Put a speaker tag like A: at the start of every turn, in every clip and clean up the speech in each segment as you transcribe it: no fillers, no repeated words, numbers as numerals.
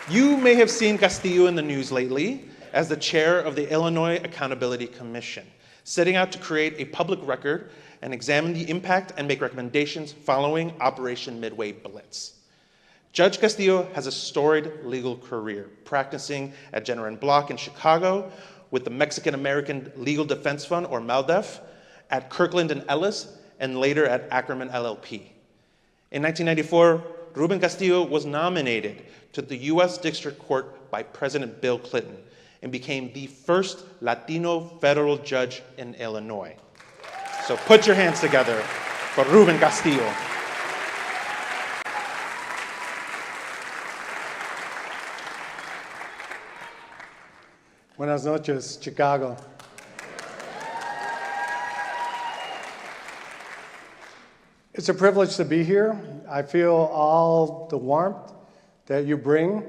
A: You may have seen Castillo in the news lately as the chair of the Illinois Accountability Commission, setting out to create a public record and examine the impact and make recommendations following Operation Midway Blitz. Judge Castillo has a storied legal career, practicing at Jenner and Block in Chicago, with the Mexican American Legal Defense Fund, or MALDEF, at Kirkland and Ellis, and later at Ackerman LLP. In 1994, Rubén Castillo was nominated to the U.S. District Court by President Bill Clinton and became the first Latino federal judge in Illinois. So put your hands together for Rubén Castillo.
B: Buenas noches, Chicago. It's a privilege to be here. I feel all the warmth that you bring.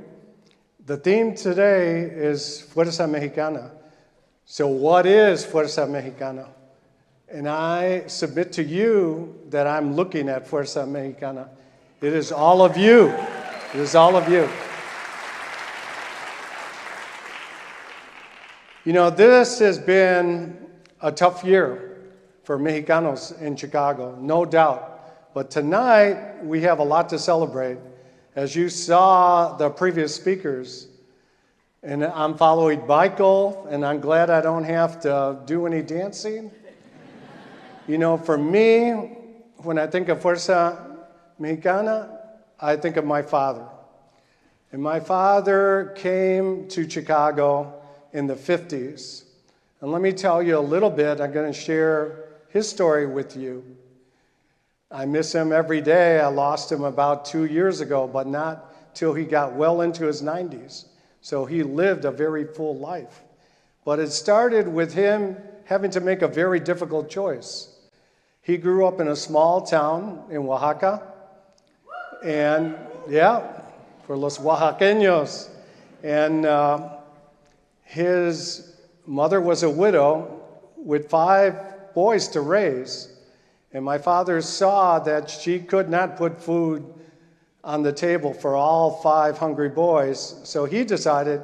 B: The theme today is Fuerza Mexicana. So what is Fuerza Mexicana? And I submit to you that I'm looking at Fuerza Mexicana. It is all of you. It is all of you. You know, this has been a tough year for Mexicanos in Chicago, no doubt. But tonight, we have a lot to celebrate. As you saw the previous speakers, and I'm following Michael, and I'm glad I don't have to do any dancing. You know, for me, when I think of Fuerza Mexicana, I think of my father. And my father came to Chicago in the 50s. And let me tell you a little bit. I'm going to share his story with you. I miss him every day. I lost him about 2 years ago, but not till he got well into his 90s. So he lived a very full life. But it started with him having to make a very difficult choice. He grew up in a small town in Oaxaca. And yeah, for los oaxaqueños. And his mother was a widow with 5 boys to raise. And my father saw that she could not put food on the table for all 5 hungry boys. So he decided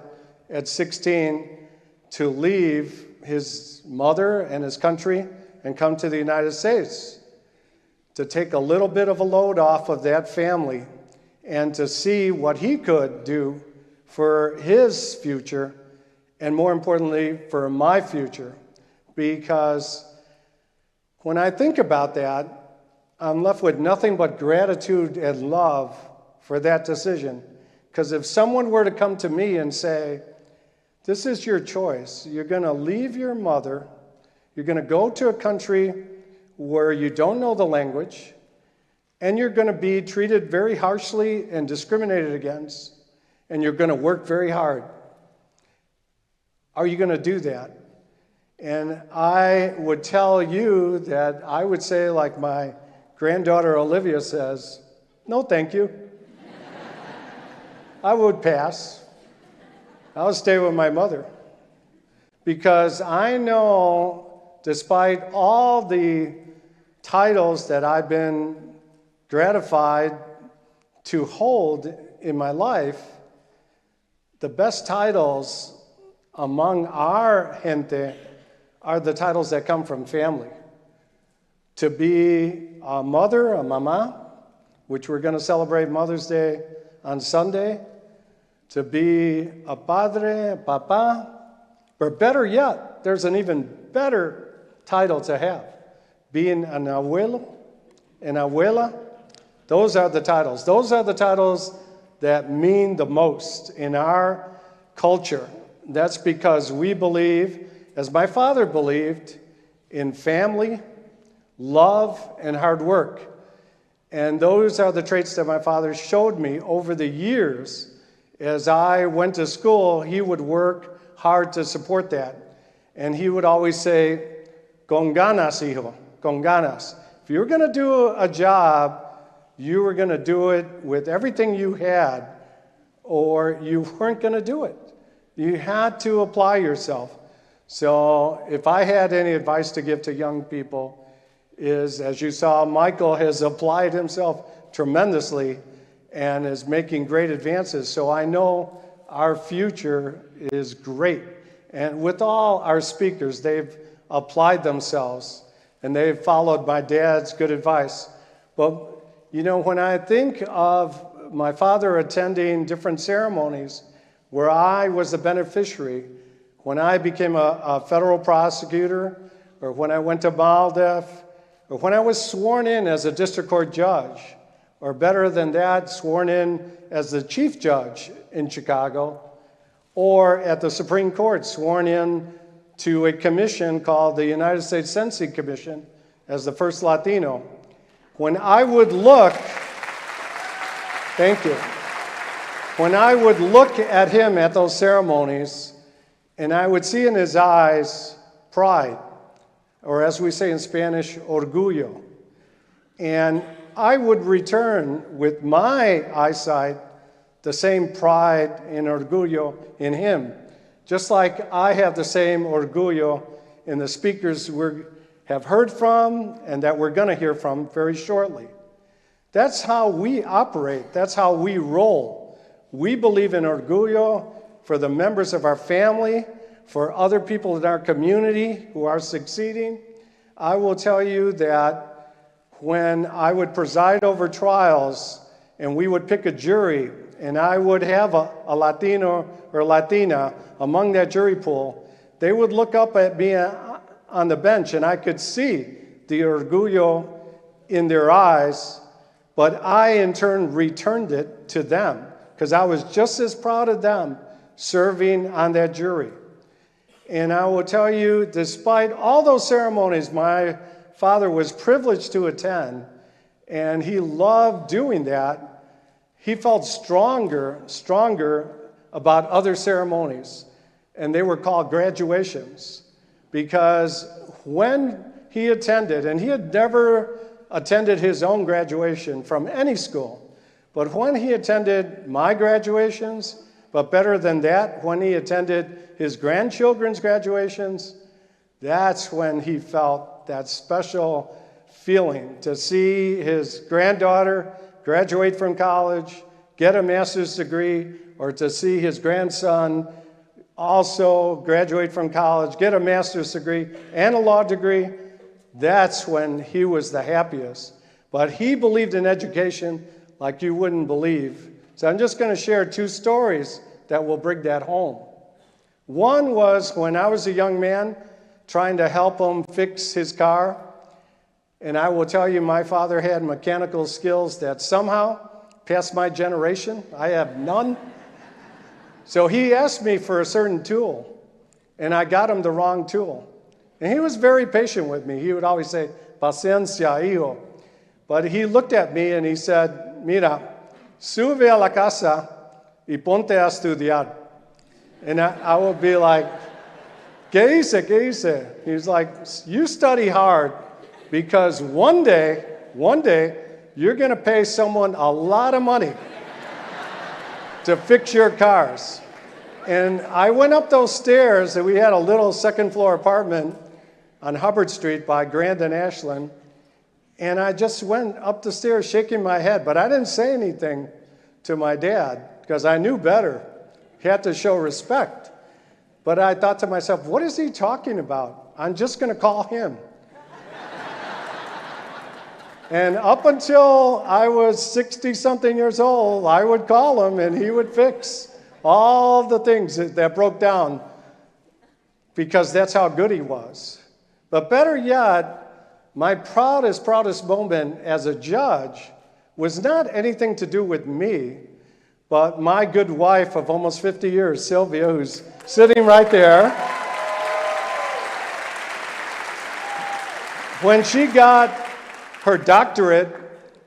B: at 16 to leave his mother and his country and come to the United States to take a little bit of a load off of that family and to see what he could do for his future and, more importantly, for my future. Because when I think about that, I'm left with nothing but gratitude and love for that decision. Because if someone were to come to me and say, this is your choice, you're going to leave your mother, you're going to go to a country where you don't know the language, and you're going to be treated very harshly and discriminated against, and you're going to work very hard. Are you going to do that? And I would tell you that I would say, like my granddaughter Olivia says, no, thank you. I would pass. I would stay with my mother. Because I know, despite all the titles that I've been gratified to hold in my life, the best titles among our gente are the titles that come from family. To be a mother, a mama, which we're going to celebrate Mother's Day on Sunday. To be a padre, a papa. But better yet, there's an even better title to have. Being an abuelo, an abuela. Those are the titles. Those are the titles that mean the most in our culture. That's because we believe, as my father believed, in family, love, and hard work. And those are the traits that my father showed me over the years. As I went to school, he would work hard to support that. And he would always say, con ganas, hijo, con ganas. If you were going to do a job, you were going to do it with everything you had, or you weren't going to do it. You had to apply yourself. So if I had any advice to give to young people is, as you saw, Michael has applied himself tremendously and is making great advances. So I know our future is great. And with all our speakers, they've applied themselves and they've followed my dad's good advice. But, you know, when I think of my father attending different ceremonies where I was the beneficiary, when I became a federal prosecutor, or when I went to Maldives, or when I was sworn in as a district court judge, or better than that, sworn in as the chief judge in Chicago, or at the Supreme Court, sworn in to a commission called the United States Sentencing Commission as the first Latino. When I would look, thank you, when I would look at him at those ceremonies, and I would see in his eyes pride, or as we say in Spanish, orgullo. And I would return with my eyesight the same pride and orgullo in him, just like I have the same orgullo in the speakers we have heard from and that we're going to hear from very shortly. That's how we operate. That's how we roll. We believe in orgullo for the members of our family, for other people in our community who are succeeding. I will tell you that when I would preside over trials and we would pick a jury and I would have a Latino or Latina among that jury pool, they would look up at me on the bench and I could see the orgullo in their eyes, but I in turn returned it to them because I was just as proud of them serving on that jury. And I will tell you, despite all those ceremonies my father was privileged to attend, and he loved doing that, he felt stronger about other ceremonies. And they were called graduations. Because when he attended, and he had never attended his own graduation from any school, but when he attended my graduations, but better than that, when he attended his grandchildren's graduations, that's when he felt that special feeling to see his granddaughter graduate from college, get a master's degree, or to see his grandson also graduate from college, get a master's degree and a law degree. That's when he was the happiest. But he believed in education like you wouldn't believe. So I'm just going to share two stories that will bring that home. One was when I was a young man trying to help him fix his car. And I will tell you, my father had mechanical skills that somehow passed my generation. I have none. So he asked me for a certain tool, and I got him the wrong tool. And he was very patient with me. He would always say, paciencia, hijo. But he looked at me and he said, mira, sube a la casa y ponte a estudiar. And I would be like, ¿qué hice? ¿Qué hice? He's like, you study hard because one day, you're going to pay someone a lot of money to fix your cars. And I went up those stairs, and we had a little second-floor apartment on Hubbard Street by Grand and Ashland. And I just went up the stairs shaking my head, but I didn't say anything to my dad because I knew better. He had to show respect. But I thought to myself, what is he talking about? I'm just going to call him. And up until I was 60-something years old, I would call him and he would fix all the things that broke down because that's how good he was. But better yet, my proudest moment as a judge was not anything to do with me, but my good wife of almost 50 years, Sylvia, who's sitting right there. When she got her doctorate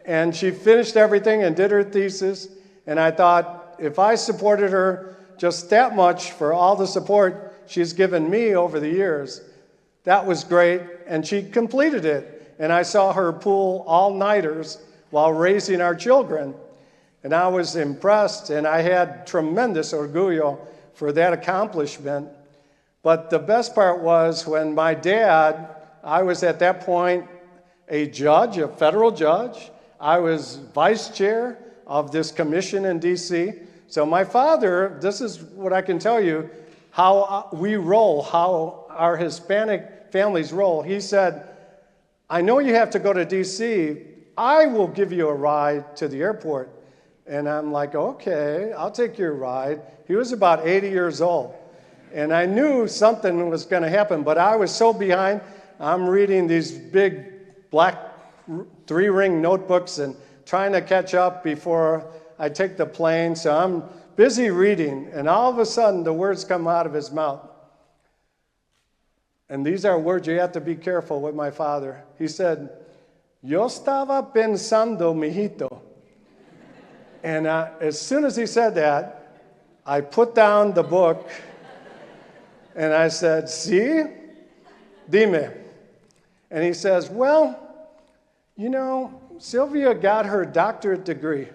B: and she finished everything and did her thesis, and I thought, if I supported her just that much for all the support she's given me over the years, that was great, and she completed it. And I saw her pull all-nighters while raising our children, and I was impressed, and I had tremendous orgullo for that accomplishment. But the best part was when my dad, I was at that point a judge, a federal judge. I was vice chair of this commission in D.C., So my father, this is what I can tell you, how we roll, how our Hispanic families roll. He said, I know you have to go to D.C. I will give you a ride to the airport. And I'm like, okay, I'll take your ride. He was about 80 years old. And I knew something was going to happen, but I was so behind. I'm reading these big black 3-ring notebooks and trying to catch up before I take the plane. So I'm busy reading, and all of a sudden the words come out of his mouth. And these are words you have to be careful with my father. He said, Yo estaba pensando, mijito. And as soon as he said that, I put down the book and I said, "Sí, dime." And he says, well, you know, Sylvia got her doctorate degree.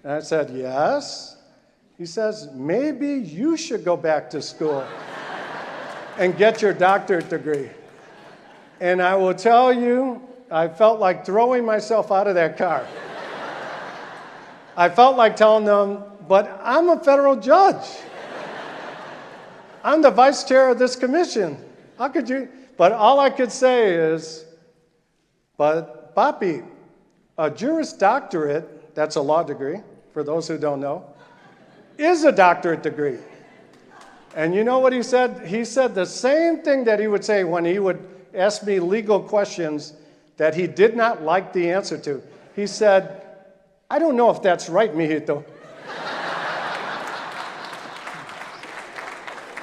B: And I said, yes. He says, maybe you should go back to school and get your doctorate degree. And I will tell you, I felt like throwing myself out of that car. I felt like telling them, but I'm a federal judge. I'm the vice chair of this commission. How could you? But all I could say is, but papi, a Juris Doctorate, that's a law degree, for those who don't know, is a doctorate degree. And you know what he said? He said the same thing that he would say when he would ask me legal questions that he did not like the answer to. He said, I don't know if that's right, mijito.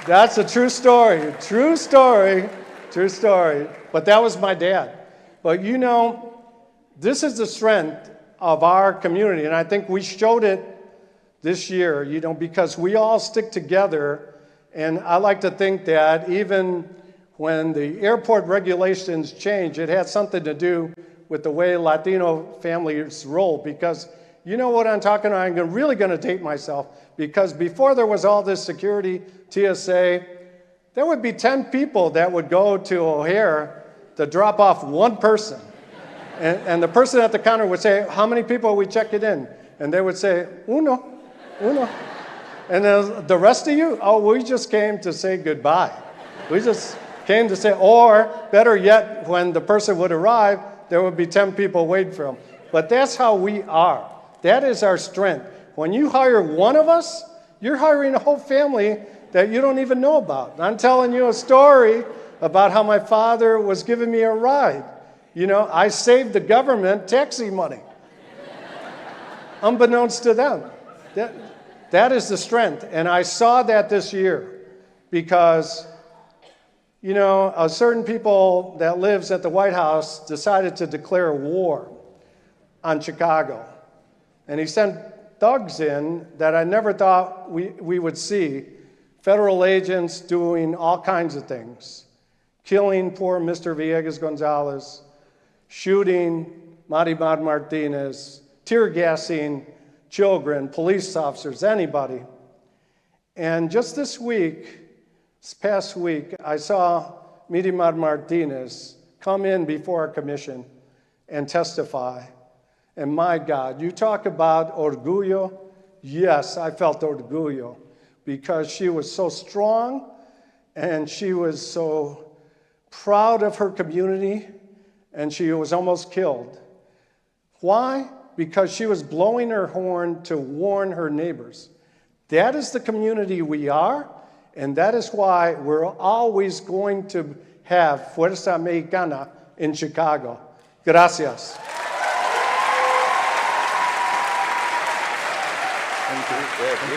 B: That's a true story, true story, true story. But that was my dad. But you know, this is the strength of our community, and I think we showed it this year, you know, because we all stick together, and I like to think that even when the airport regulations changed, it had something to do with the way Latino families roll, because you know what I'm talking about? I'm really going to date myself, because before there was all this security, TSA, there would be 10 people that would go to O'Hare to drop off one person. And the person at the counter would say, how many people are we checking in? And they would say, uno. And then the rest of you? Oh, we just came to say goodbye. We just came to say, or better yet, when the person would arrive, there would be 10 people waiting for him. But that's how we are. That is our strength. When you hire one of us, you're hiring a whole family that you don't even know about. I'm telling you a story about how my father was giving me a ride. You know, I saved the government taxi money, unbeknownst to them. That is the strength. And I saw that this year because, you know, a certain people that lives at the White House decided to declare war on Chicago. And he sent thugs in that I never thought we would see, federal agents doing all kinds of things, killing poor Mr. Villegas Gonzalez, shooting Marimar Martinez, tear gassing children, police officers, anybody. And just this past week, I saw Marimar Martinez come in before our commission and testify. And my God, you talk about orgullo. Yes, I felt orgullo because she was so strong and she was so proud of her community, and she was almost killed. Why? Because she was blowing her horn to warn her neighbors. That is the community we are, and that is why we're always going to have Fuerza Mexicana in Chicago. Gracias.
C: Thank you.